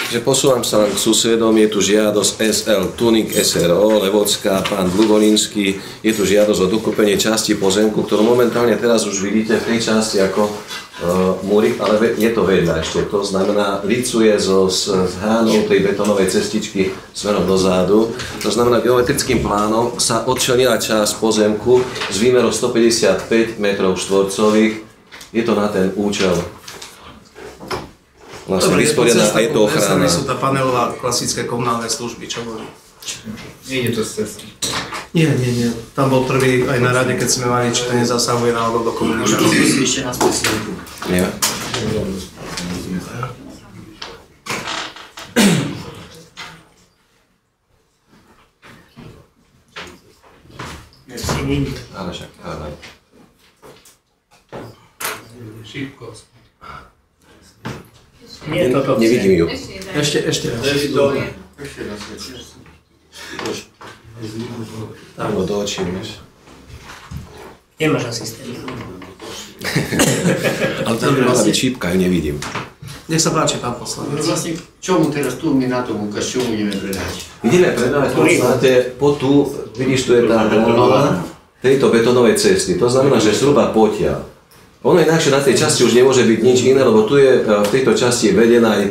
že posúvam sa len k susedom, je tu žiadosť SL Tunik SRO, Levocká, pán Dlugolinský, je tu žiadosť o dokúpenie časti pozemku, ktorú momentálne teraz už vidíte v tej časti ako múrik, ale je to vedľa ešte, to znamená licuje s hranou tej betónovej cestičky smerom dozadu, to znamená geometrickým plánom sa odčlenila časť pozemku z výmeru 155 m², je to na ten účel. Vlastne vysporiadaná a je to ochrana. Sú tá panelová klasické komunálne služby, čo boli? Nie je to cesta. Nie. Tam bol prvý aj na rade, keď sme mali, či to nezasahuje náhodou do komunikačnosti. Ešte na spesiálku. Nie. Ale však, ale. Nie, toto nevidím ju. Ešte raz. Tam do očí, vieš. Nemáš asistent. Ale tam by mala byť šípka, ju nevidím. Nech sa páči, pán poslanec. Vlastne, čo mu teraz tu mi na tom ukáž, čo mu ideme predať? Ideme predávať v podstate po tu, vidíš, tu je tá hranolá tejto betónovej cesty. To znamená, že zhruba potiaľ. Ono inakšie na tej časti už nemôže byť nič iné, lebo tu je v tejto časti vedená aj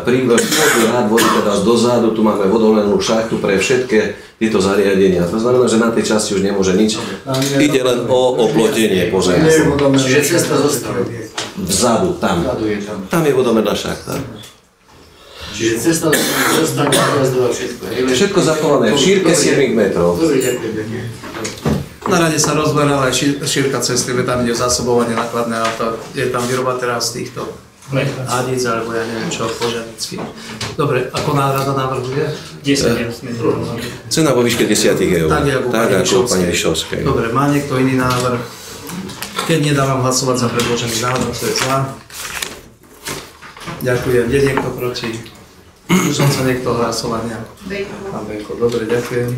prívodný rád vody, teda dozadu, tu máme vodolenú šachtu pre všetky tieto zariadenia. To znamená, že na tej časti už nemôže nič. Ide len o oplotenie pozemku. Čiže cesta zostane. Vzadu, tam. Tam je vodomerná šachta. Čiže cesta zostane a všetko. Všetko zachované v šírke 7 metrov. Dobre, ďakujem. Na rade sa rozberala aj šírka cesty, veď tam ide o zásobovanie nákladné auta. Je tam výroba teraz týchto hadíc, alebo ja neviem čo, požiarnických. Dobre, ako náhrada navrhuje? 10 eur. Cena vo výške 10 €. Tak ako u pani Vyšovskej. Dobre, má niekto iný návrh? Keď nedávam hlasovať za predložený návrh, to je za. Ďakujem. Je niekto proti? Už som sa niekto hlasovania. Pán Benko, dobre, ďakujem.